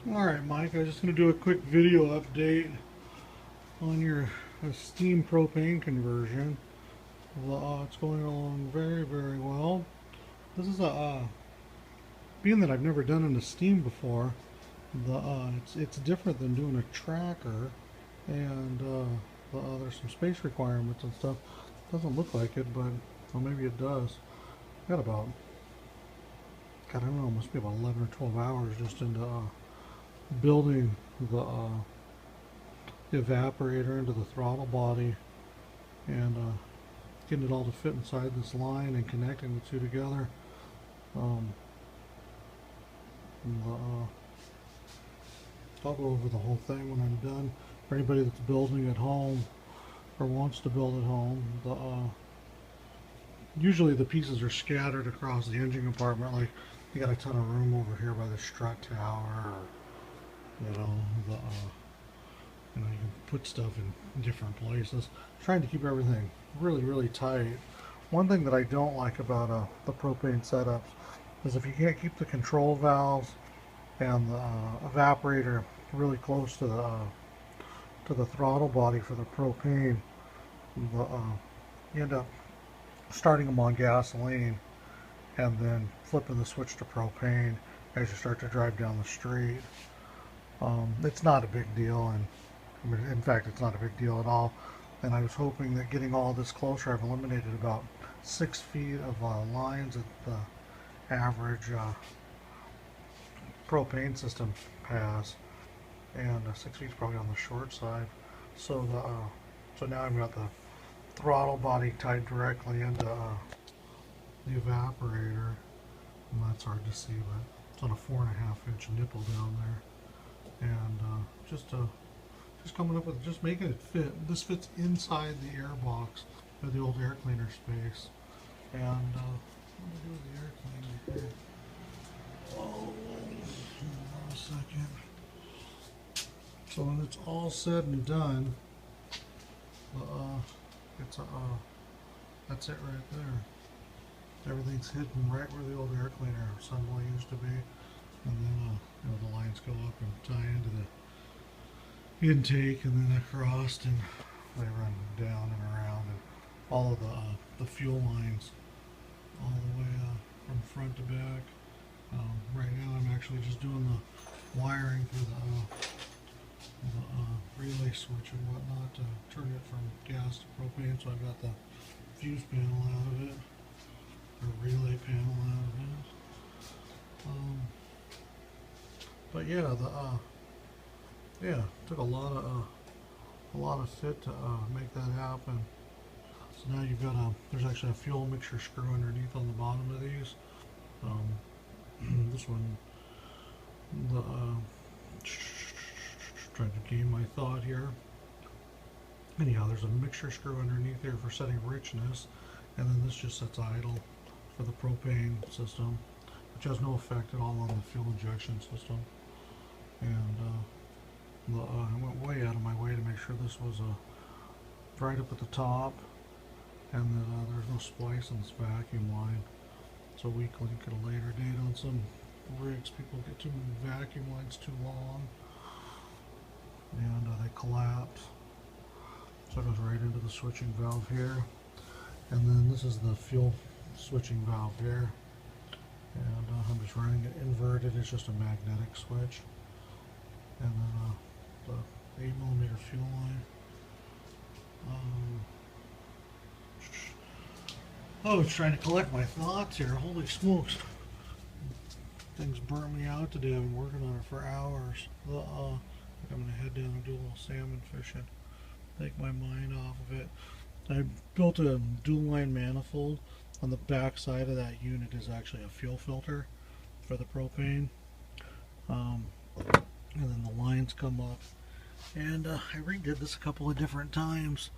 Alright, Mike, I'm just going to do a quick video update on your esteem propane conversion. It's going along very well. This is being that I've never done an esteem before, it's different than doing a tracker, and there's some space requirements and stuff. Doesn't look like it, but well, maybe it does. Got about, God, I don't know, must be about 11 or 12 hours just into building the evaporator into the throttle body, and getting it all to fit inside this line and connecting the two together. Um, I'll go over the whole thing when I'm done. For anybody that's building at home or wants to build at home, usually the pieces are scattered across the engine compartment. Like, you got a ton of room over here by the strut tower, or you can put stuff in different places. Trying to keep everything really tight. One thing that I don't like about the propane setups is if you can't keep the control valves and the evaporator really close to the throttle body for the propane, you end up starting them on gasoline and then flipping the switch to propane as you start to drive down the street. It's not a big deal, and I mean, in fact, it's not a big deal at all. And I was hoping that getting all this closer, I've eliminated about 6 feet of lines that the average propane system has, and 6 feet is probably on the short side. So so now I've got the throttle body tied directly into the evaporator, and that's hard to see, but it's on a 4.5-inch nipple down there, and just coming up with just making it fit. This fits inside the air box of the old air cleaner space, and what do I do with the air cleaner here? Oh, hold on a second. So when it's all said and done, it's that's it right there. Everything's hidden right where the old air cleaner assembly used to be, and then the lines go up and tie into the intake, and then across, and they run down and around, and all of the fuel lines all the way from front to back. Right now I'm actually just doing the wiring for the relay switch and whatnot to turn it from gas to propane. So I've got the fuse panel out of it, or relay panel out of it. But yeah, took a lot of fit to make that happen. So now you've got there's actually a fuel mixture screw underneath on the bottom of these. This one, trying to gain my thought here. Anyhow, there's a mixture screw underneath there for setting richness, and then this just sets idle for the propane system, which has no effect at all on the fuel injection system. And I went way out of my way to make sure this was right up at the top, and that there's no splice in this vacuum line. So weak link at a later date. On some rigs, people get too many vacuum lines too long, and they collapse. So it goes right into the switching valve here, and then this is the fuel switching valve here, and I'm just running it inverted. It's just a magnetic switch, and then the 8mm fuel line. I was trying to collect my thoughts here. Holy smokes. Things burnt me out today. I've been working on it for hours. I'm going to head down and do a little salmon fishing. Take my mind off of it. I built a dual line manifold. On the back side of that unit is actually a fuel filter for the propane. And then the lines come up. And I redid this a couple of different times.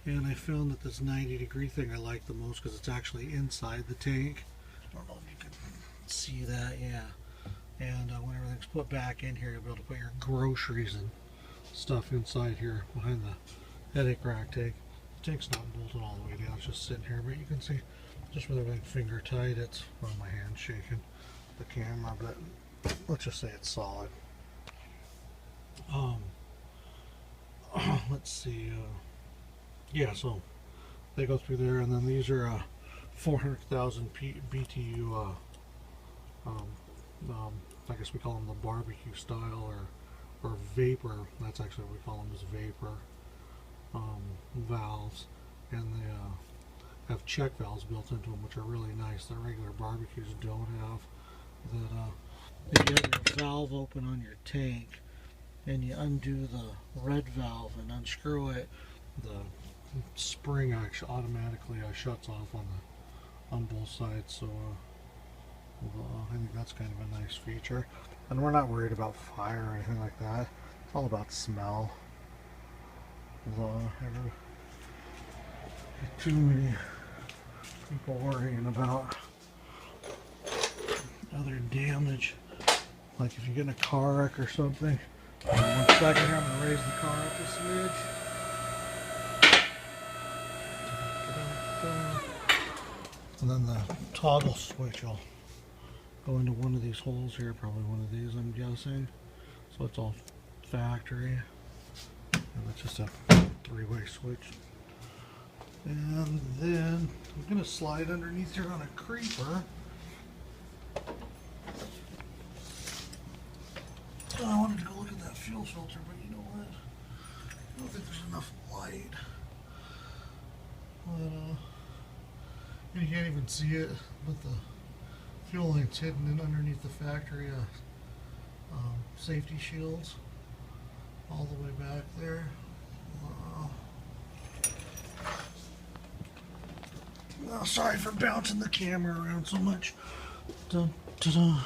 And I found that this 90-degree thing I like the most because it's actually inside the tank. I don't know if you can see that, yeah. And when everything's put back in here, you'll be able to put your groceries and stuff inside here behind the headache rack tank. The tank's not bolted all the way down, it's just sitting here, but you can see just with everything finger tight, it's, well, my hand's shaking the camera, but let's just say it's solid. Um, let's see. Yeah, so they go through there, and then these are 400,000 BTU. Um, I guess we call them the barbecue style or vapor. That's actually what we call them, is vapor valves, and they have check valves built into them, which are really nice. The regular barbecues don't have. That you have your valve open on your tank, and you undo the red valve and unscrew it, the spring actually automatically shuts off on both sides. So I think that's kind of a nice feature, and we're not worried about fire or anything like that. It's all about smell. Too many people worrying about other damage, like if you get in a car wreck or something. 1 second here, I'm going to raise the car up a smidge. And then the toggle switch will go into one of these holes here, probably one of these, I'm guessing. So it's all factory. And that's just a 3-way switch. And then I'm going to slide underneath here on a creeper. Oh, I wanted to go look at that fuel filter, but you know what? I don't think there's enough light. But, you can't even see it, but the fuel line's hidden in underneath the factory safety shields all the way back there. Oh, sorry for bouncing the camera around so much. Dun, dun, dun.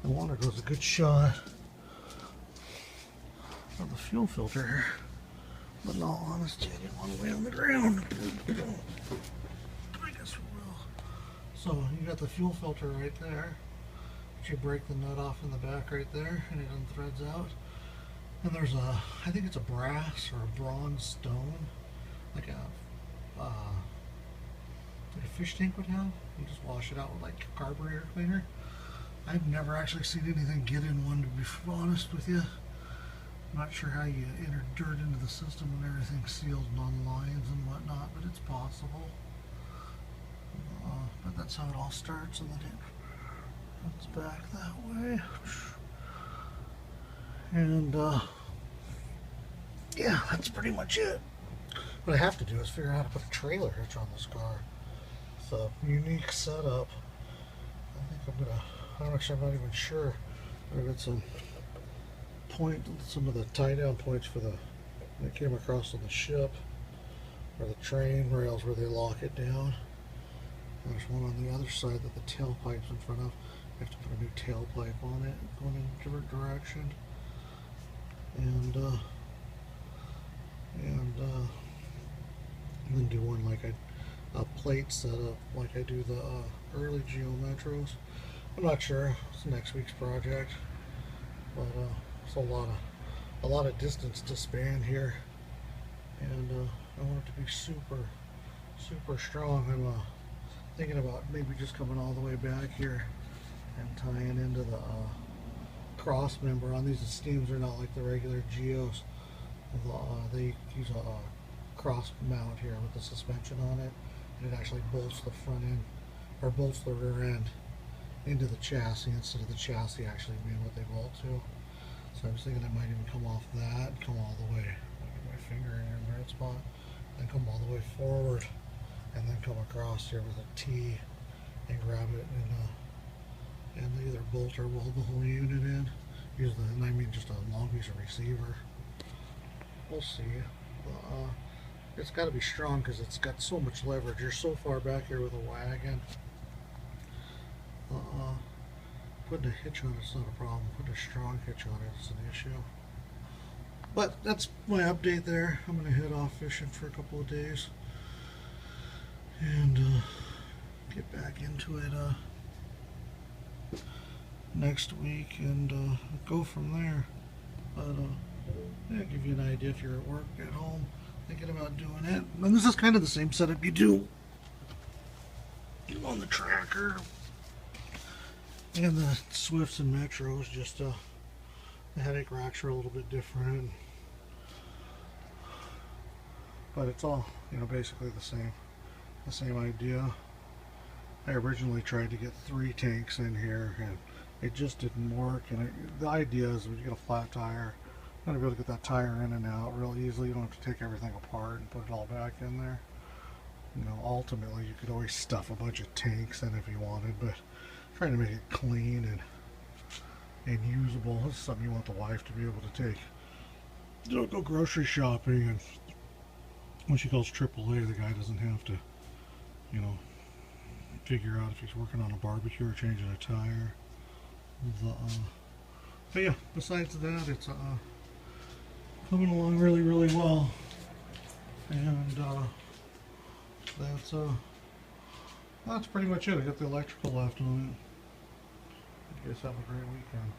I wanted was a good shot of the fuel filter here, but in all honesty, I didn't want to lay on the ground. I guess we will. So you got the fuel filter right there. You break the nut off in the back right there, and it unthreads out. And there's I think it's a brass or a bronze stone, like a fish tank would have. You just wash it out with like carburetor cleaner. I've never actually seen anything get in one, to be honest with you. I'm not sure how you enter dirt into the system when everything's sealed and on lines and whatnot, but it's possible. But that's how it all starts, and then it's back that way. And yeah, that's pretty much it. What I have to do is figure out how to put a trailer hitch on this car. It's a unique setup. I think I'm not even sure. I got some of the tie down points for that came across on the ship, or the train rails where they lock it down. There's one on the other side that the tailpipe's in front of. You have to put a new tailpipe on it, going in a different direction. And then do one like a plate setup like I do the early Geo Metros. I'm not sure. It's next week's project, but it's a lot of distance to span here, and I want it to be super strong. I'm thinking about maybe just coming all the way back here and tying into the cross member on these esteems. Are not like the regular Geos. They use a cross mount here with the suspension on it, and it actually bolts the front end, or bolts the rear end into the chassis instead of the chassis actually being what they bolt to. So I was thinking I might even come off that and come all the way, get my finger in the right spot, then come all the way forward, and then come across here with a T and grab it and either bolt or weld the whole unit in. And I mean just a long piece of receiver. We'll see. It's got to be strong because it's got so much leverage. You're so far back here with a wagon. Putting a hitch on it's not a problem. Putting a strong hitch on it is an issue. But that's my update there. I'm going to head off fishing for a couple of days and get back into it next week and go from there. But yeah, give you an idea if you're at work, at home, thinking about doing it. And this is kind of the same setup you do on the tracker and the Swifts and Metros, just The headache racks are a little bit different, but it's all, you know, basically the same idea. I originally tried to get 3 tanks in here and it just didn't work. And the idea is when you get a flat tire, you're going to be able to get that tire in and out real easily. You don't have to take everything apart and put it all back in there. You know, ultimately you could always stuff a bunch of tanks in if you wanted, but trying to make it clean and usable. This is something you want the wife to be able to take. You know, go grocery shopping, and when she calls AAA, the guy doesn't have to, you know, figure out if he's working on a barbecue or changing a tire. But yeah, besides that, it's coming along really, really well. And that's pretty much it. I got the electrical left on it. You guys have a great weekend.